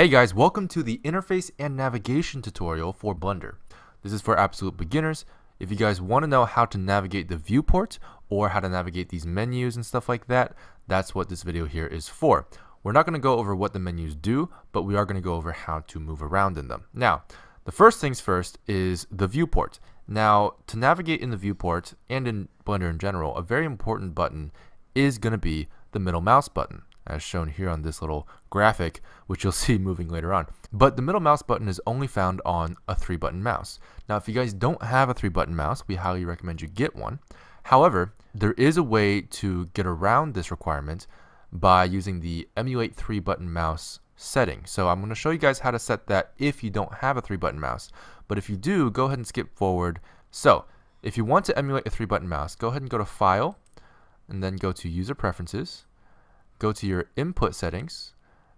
Hey guys, welcome to the interface and navigation tutorial for Blender. This is for absolute beginners. If you guys want to know how to navigate the viewport or how to navigate these menus and stuff like that, that's what this video here is for. We're not going to go over what the menus do, but we are going to go over how to move around in them. Now, the first things first is the viewport. Now, to navigate in the viewport and in Blender in general, a very important button is going to be the middle mouse button, as shown here on this little graphic, which you'll see moving later on. But the middle mouse button is only found on a 3-button mouse. Now, if you guys don't have a 3-button mouse, we highly recommend you get one. However, there is a way to get around this requirement by using the emulate 3-button mouse setting. So I'm going to show you guys how to set that if you don't have a 3-button mouse. But if you do, go ahead and skip forward. So if you want to emulate a 3-button mouse, go ahead and go to File, and then go to User Preferences. Go to your input settings,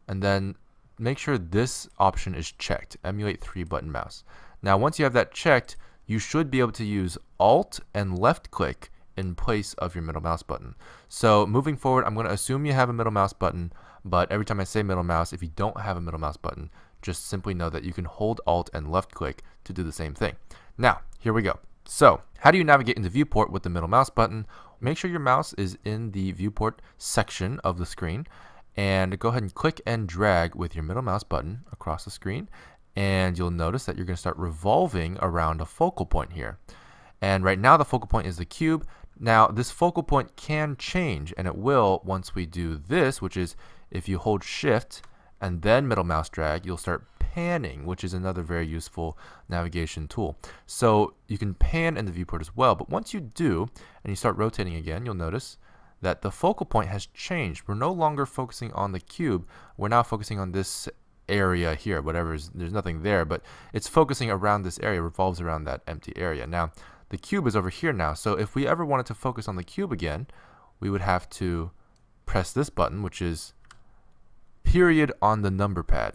and then make sure this option is checked, emulate 3-button mouse. Now once you have that checked, you should be able to use Alt and left click in place of your middle mouse button. So moving forward, I'm going to assume you have a middle mouse button, but every time I say middle mouse, if you don't have a middle mouse button, just simply know that you can hold Alt and left click to do the same thing. Now here we go. So how do you navigate into viewport with the middle mouse button? Make sure your mouse is in the viewport section of the screen, and go ahead and click and drag with your middle mouse button across the screen, and you'll notice that you're going to start revolving around a focal point here. And right now the focal point is the cube. Now this focal point can change, and it will once we do this, which is if you hold shift and then middle mouse drag, you'll start panning, which is another very useful navigation tool. So you can pan in the viewport as well, but once you do and you start rotating again, you'll notice that the focal point has changed. We're no longer focusing on the cube, we're now focusing on this area here, there's nothing there, but it's focusing around this area, revolves around that empty area. Now the cube is over here now, so if we ever wanted to focus on the cube again, we would have to press this button, which is period on the number pad.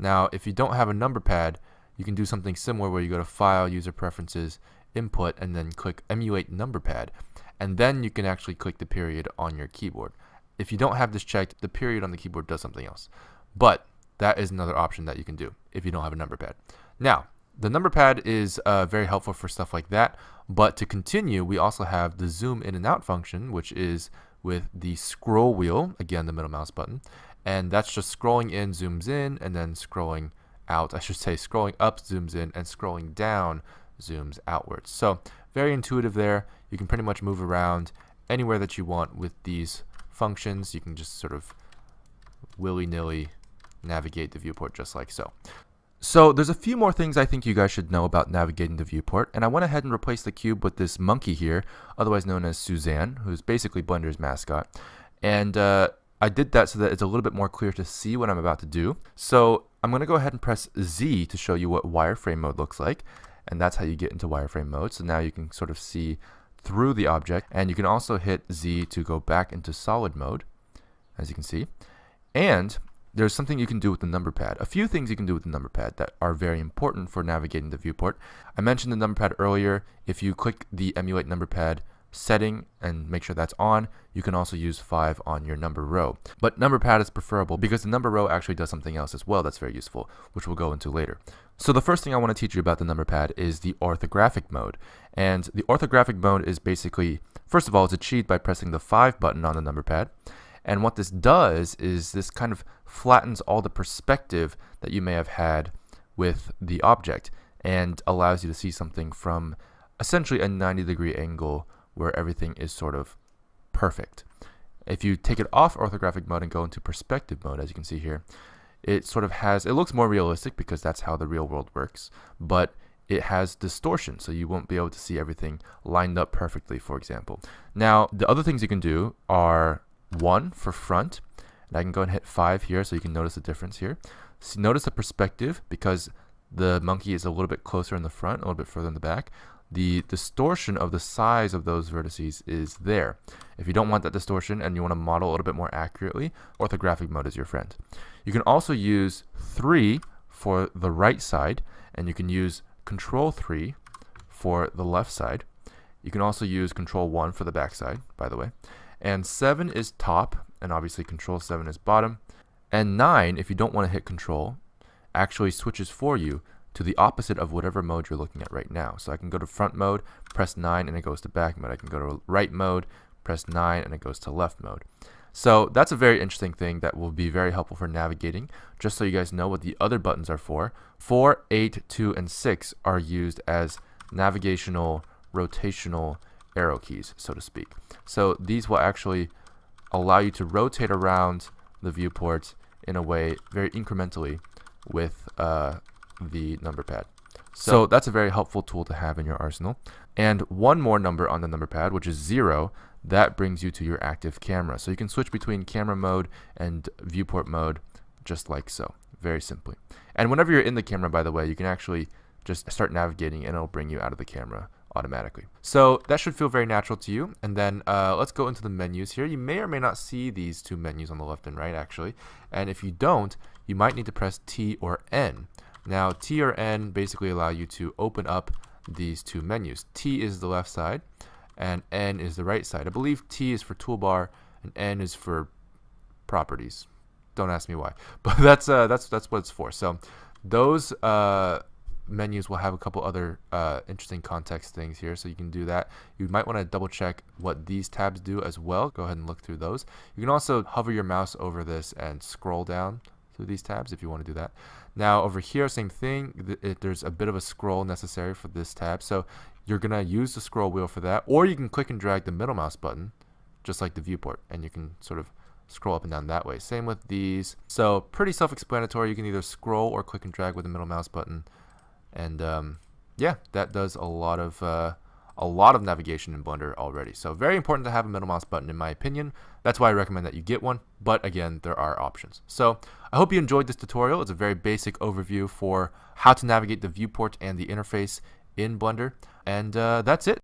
Now, if you don't have a number pad, you can do something similar where you go to File, User Preferences, Input, and then click Emulate Number Pad. And then you can actually click the period on your keyboard. If you don't have this checked, the period on the keyboard does something else. But that is another option that you can do if you don't have a number pad. Now, the number pad is very helpful for stuff like that. But to continue, we also have the Zoom In and Out function, which is with the scroll wheel, again, the middle mouse button. And that's just scrolling in, zooms in, and then scrolling out. I should say scrolling up, zooms in, and scrolling down, zooms outwards. So very intuitive there. You can pretty much move around anywhere that you want with these functions. You can just sort of willy-nilly navigate the viewport just like so. So there's a few more things I think you guys should know about navigating the viewport, and I went ahead and replaced the cube with this monkey here, otherwise known as Suzanne, who's basically Blender's mascot. And I did that so that it's a little bit more clear to see what I'm about to do. So I'm going to go ahead and press Z to show you what wireframe mode looks like, and that's how you get into wireframe mode. So now you can sort of see through the object, and you can also hit Z to go back into solid mode, as you can see. And there's something you can do with the number pad. A few things you can do with the number pad that are very important for navigating the viewport. I mentioned the number pad earlier. If you click the emulate number pad setting and make sure that's on, you can also use 5 on your number row. But number pad is preferable because the number row actually does something else as well that's very useful, which we'll go into later. So the first thing I want to teach you about the number pad is the orthographic mode. And the orthographic mode is basically, first of all, it's achieved by pressing the 5 button on the number pad. And what this does is this kind of flattens all the perspective that you may have had with the object and allows you to see something from essentially a 90-degree angle where everything is sort of perfect. If you take it off orthographic mode and go into perspective mode, as you can see here, it sort of has, it looks more realistic because that's how the real world works, but it has distortion, so you won't be able to see everything lined up perfectly, for example. Now, the other things you can do are 1 for front, and I can go and hit 5 here so you can notice the difference here. So notice the perspective because the monkey is a little bit closer in the front, a little bit further in the back. The distortion of the size of those vertices is there. If you don't want that distortion and you want to model a little bit more accurately, orthographic mode is your friend. You can also use 3 for the right side, and you can use Control 3 for the left side. You can also use Control 1 for the back side, by the way. And 7 is top, and obviously Control 7 is bottom. And 9, if you don't want to hit Control, actually switches for you to the opposite of whatever mode you're looking at right now. So I can go to front mode, press 9, and it goes to back mode. I can go to right mode, press 9, and it goes to left mode. So that's a very interesting thing that will be very helpful for navigating. Just so you guys know what the other buttons are for, 4, 8, 2, and 6 are used as navigational, rotational arrow keys, so to speak. So these will actually allow you to rotate around the viewport in a way very incrementally with the number pad. So that's a very helpful tool to have in your arsenal. And one more number on the number pad, which is 0, that brings you to your active camera. So you can switch between camera mode and viewport mode just like so, very simply. And whenever you're in the camera, by the way, you can actually just start navigating and it'll bring you out of the camera automatically. So that should feel very natural to you. And then let's go into the menus here. You may or may not see these two menus on the left and right actually. And if you don't, you might need to press T or N. Now T or N basically allow you to open up these two menus. T is the left side and N is the right side. I believe T is for toolbar and N is for properties. Don't ask me why, but that's what it's for. So those menus will have a couple other interesting context things here, so you can do that. You might want to double check what these tabs do as well. Go ahead and look through those. You can also hover your mouse over this and scroll down through these tabs if you want to do that. Now over here, same thing. There's a bit of a scroll necessary for this tab, so you're gonna use the scroll wheel for that, or you can click and drag the middle mouse button just like the viewport, and you can sort of scroll up and down that way. Same with these. So pretty self-explanatory. You can either scroll or click and drag with the middle mouse button. And yeah, that does a lot of navigation in Blender already. So very important to have a middle mouse button in my opinion. That's why I recommend that you get one. But again, there are options. So I hope you enjoyed this tutorial. It's a very basic overview for how to navigate the viewport and the interface in Blender. And that's it.